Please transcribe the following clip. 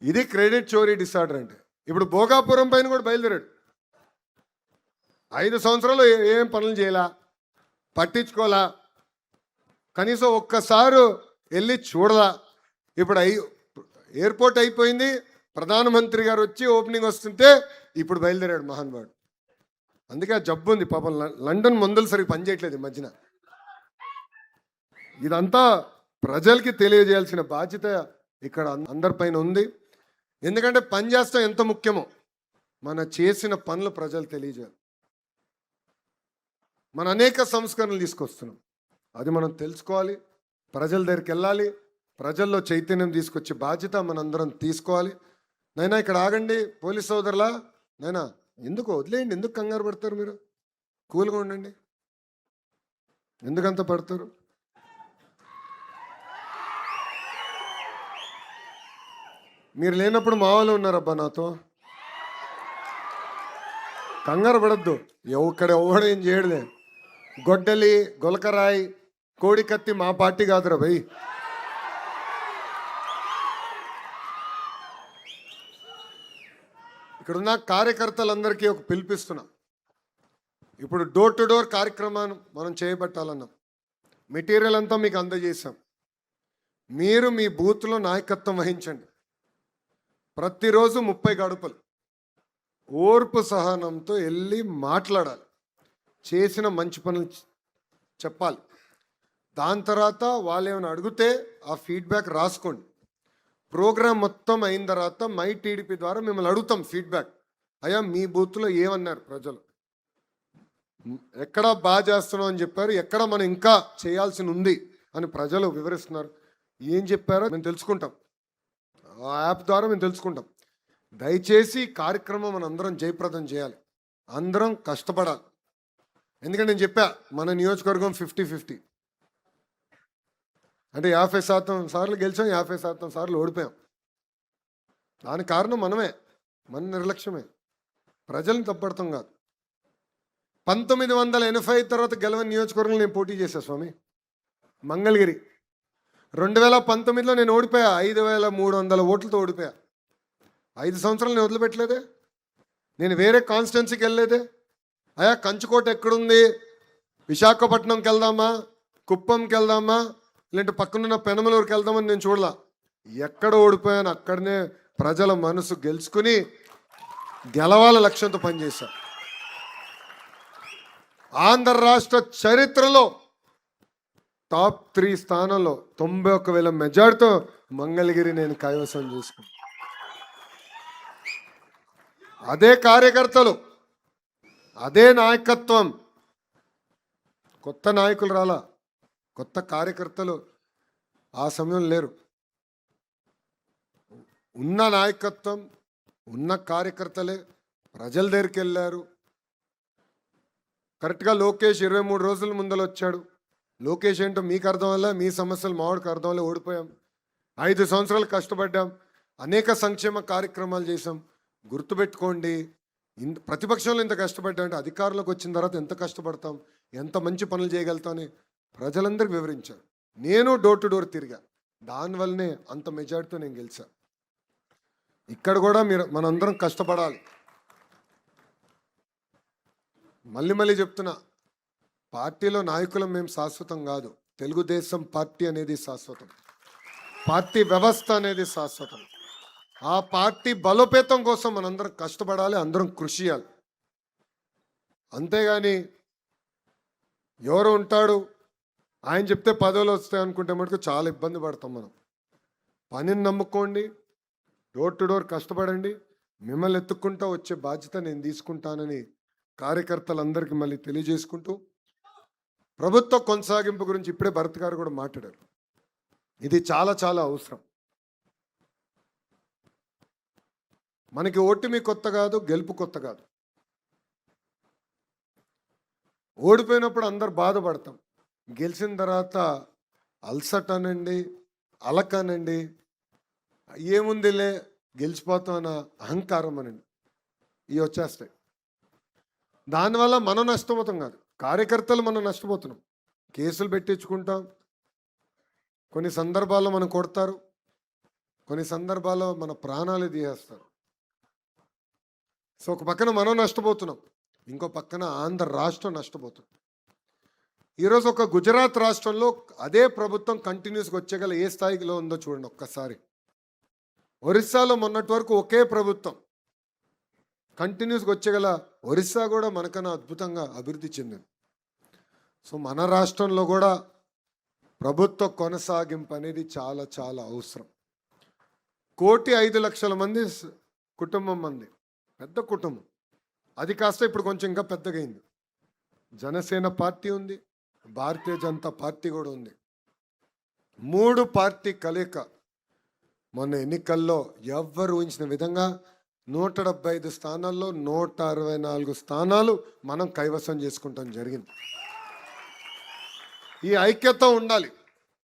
ఇది క్రెడిట్ చోరీ డిసార్డర్ అంటే. ఇప్పుడు భోగాపురం పైన కూడా బయలుదేరాడు. 5 సంవత్సరాలు ఏం పనులు చేయలా, పట్టించుకోలా, కనీసం ఒక్కసారి వెళ్ళి చూడలా. ఇప్పుడు ఎయిర్పోర్ట్ అయిపోయింది, ప్రధానమంత్రి గారు వచ్చి ఓపెనింగ్ వస్తుంటే ఇప్పుడు బయలుదేరాడు మహానుభావుడు. అందుకే ఆ జబ్బు ఉంది పాపం. లండన్ మందులు సరిగ్గా పనిచేయట్లేదు ఈ మధ్యన. ఇదంతా ప్రజలకి తెలియజేయాల్సిన బాధ్యత ఇక్కడ అందరిపైన ఉంది. ఎందుకంటే పని చేస్తాం ఎంత ముఖ్యమో మన చేసిన పనులు ప్రజలు తెలియజేయాలి. మన అనేక సంస్కరణలు తీసుకొస్తున్నాం, అది మనం తెలుసుకోవాలి, ప్రజల దగ్గరికి వెళ్ళాలి, ప్రజల్లో చైతన్యం తీసుకొచ్చే బాధ్యత మనందరం తీసుకోవాలి. నైనా ఇక్కడ ఆగండి పోలీస్ సోదరులా, నైనా ఎందుకు వదిలేయండి, ఎందుకు కంగారు పడతారు మీరు? కూల్గా ఉండండి, ఎందుకంత పడతారు? మీరు లేనప్పుడు మా వాళ్ళు ఉన్నారబ్బా నాతో. కంగారు పడద్దు, ఇక్కడ ఎవడు ఏం చేయడలే. గొడ్డలి, గొలకరాయి, కోడి కత్తి మా పార్టీ కాదురా భయ్. ఇక్కడున్న కార్యకర్తలందరికీ ఒక పిలిపిస్తున్నా. ఇప్పుడు డోర్ టు డోర్ కార్యక్రమాన్ని మనం చేపట్టాలన్నాం. మెటీరియల్ అంతా మీకు అందజేశాం. మీరు మీ బూత్లో నాయకత్వం వహించండి. ప్రతిరోజు 30 గడుపులు ఓర్పు సహనంతో వెళ్ళి మాట్లాడాలి, చేసిన మంచి పనులు చెప్పాలి. దాని తర్వాత వాళ్ళు ఏమైనా అడిగితే ఆ ఫీడ్బ్యాక్ రాసుకోండి. ప్రోగ్రాం మొత్తం అయిన తర్వాత మై టీడీపీ ద్వారా మిమ్మల్ని అడుగుతాం ఫీడ్బ్యాక్. అయ్యా మీ బూత్లో ఏమన్నారు ప్రజలు, ఎక్కడ బాగా చేస్తున్నాం అని చెప్పారు, ఎక్కడ మనం ఇంకా చేయాల్సి ఉంది అని ప్రజలు వివరిస్తున్నారు, ఏం చెప్పారో మేము తెలుసుకుంటాం. ఆ యాప్ ద్వారా మేము తెలుసుకుంటాం. దయచేసి కార్యక్రమం మనం అందరం జయప్రదం చేయాలి, అందరం కష్టపడాలి. ఎందుకంటే నేను చెప్పా మన నియోజకవర్గం 50-50 అంటే 50% సార్లు గెలిచాం, 50% సార్లు ఓడిపోయాం. దానికి కారణం మనమే, మన నిర్లక్ష్యమే, ప్రజలను తప్పడతాం కాదు. 1985 తర్వాత గెలవని నియోజకవర్గంలో నేను పోటీ చేశా స్వామి, మంగళగిరి. 2019లో నేను ఓడిపోయా, 5300 ఓట్లతో ఓడిపోయా. 5 సంవత్సరాలు నేను వదిలిపెట్టలేదే, నేను వేరే కాన్స్టిట్యున్సీకి వెళ్ళలేదే. అయ్యా కంచుకోట ఎక్కడుంది, విశాఖపట్నంకి వెళ్దామా, కుప్పంకి వెళ్దామా, లేదంటే పక్కనున్న పెనమలూరుకి వెళ్దామని నేను చూడలా. ఎక్కడ ఓడిపోయాను అక్కడనే ప్రజల మనసు గెలుచుకుని గెలవాల లక్ష్యంతో పనిచేశా. ఆంధ్ర రాష్ట్ర చరిత్రలో టాప్ 3 స్థానంలో 91,000 మెజార్టీతో మంగళగిరి నేను కైవసం చేసుకున్నాను. అదే కార్యకర్తలు, అదే నాయకత్వం. కొత్త నాయకులు రాలా, కొత్త కార్యకర్తలు ఆ సమయం లేరు. ఉన్న నాయకత్వం, ఉన్న కార్యకర్తలే ప్రజల దగ్గరికి వెళ్ళారు. కరెక్ట్గా లోకేష్ 23 రోజుల ముందర వచ్చాడు. లోకేష్ ఏంటో మీకు అర్థం వల్ల, మీ సమస్యలు మావాడికి అర్థం వల్ల ఓడిపోయాం. 5 సంవత్సరాలు కష్టపడ్డాం, అనేక సంక్షేమ కార్యక్రమాలు చేసాం. గుర్తుపెట్టుకోండి, ప్రతిపక్షంలో ఇంత కష్టపడ్డా అంటే అధికారంలోకి వచ్చిన తర్వాత ఎంత కష్టపడతాం, ఎంత మంచి పనులు చేయగలుగుతామని ప్రజలందరికీ వివరించారు. నేను డోర్ టు డోర్ తిరిగా, దానివల్లనే అంత మెజార్టీతో నేను గెలిచా. ఇక్కడ కూడా మనందరం కష్టపడాలి. మళ్ళీ చెప్తున్నా, పార్టీలో నాయకులం మేము శాశ్వతం కాదు. తెలుగుదేశం పార్టీ అనేది శాశ్వతం, పార్టీ వ్యవస్థ అనేది శాశ్వతం. ఆ పార్టీ బలోపేతం కోసం మనందరం కష్టపడాలి, అందరం కృషి చేయాలి. అంతేగాని ఎవరు ఉంటాడు ఆయన చెప్తే పదవులు వస్తాయి అనుకుంటే మటుకు చాలా ఇబ్బంది పడతాం మనం. పనిని నమ్ముకోండి, డోర్ టు డోర్ కష్టపడండి, మిమ్మల్ని ఎత్తుక్కుంటా వచ్చే బాధ్యత నేను తీసుకుంటానని కార్యకర్తలందరికీ మళ్ళీ తెలియజేసుకుంటూ, ప్రభుత్వ కొనసాగింపు గురించి ఇప్పుడే భరత్ గారు కూడా మాట్లాడారు. ఇది చాలా చాలా అవసరం. మనకి ఓటమి కొత్త కాదు, గెలుపు కొత్త కాదు. ఓడిపోయినప్పుడు అందరు బాధపడతాం, గెలిచిన తర్వాత అల్సట్ అనండి, అలకనండి, ఏముందిలే గెలిచిపోతాం అన్న అహంకారం అనండి, ఇవి వచ్చేస్తాయి. దానివల్ల మనం నష్టపోతాం కాదు, కార్యకర్తలు మనం నష్టపోతున్నాం. కేసులు పెట్టించుకుంటాం, కొన్ని సందర్భాల్లో మనం కొడతారు, కొన్ని సందర్భాల్లో మన ప్రాణాలు తీసేస్తారు. సో ఒక పక్కన మనం నష్టపోతున్నాం, ఇంకో పక్కన ఆంధ్ర రాష్ట్రం నష్టపోతుంది. ఈరోజు ఒక గుజరాత్ రాష్ట్రంలో అదే ప్రభుత్వం కంటిన్యూస్గా వచ్చేగల ఏ స్థాయిలో ఉందో చూడండి ఒక్కసారి. ఒరిస్సాలో మొన్నటి వరకు ఒకే ప్రభుత్వం కంటిన్యూస్గా వచ్చేగల ఒరిస్సా కూడా మనకన్నా అద్భుతంగా అభివృద్ధి చెందింది. సో మన రాష్ట్రంలో కూడా ప్రభుత్వ కొనసాగింపు అనేది చాలా చాలా అవసరం. 1,05,00,000 మంది కుటుంబం మంది, పెద్ద కుటుంబం. అది కాస్త ఇప్పుడు కొంచెం ఇంకా పెద్దగా అయింది. జనసేన పార్టీ ఉంది, భారతీయ జనతా పార్టీ కూడా ఉంది. 3 పార్టీ కలయిక మొన్న ఎన్నికల్లో ఎవ్వరు ఊహించిన విధంగా 175 స్థానాల్లో 164 స్థానాలు మనం కైవసం చేసుకుంటాం జరిగింది. ఈ ఐక్యత ఉండాలి.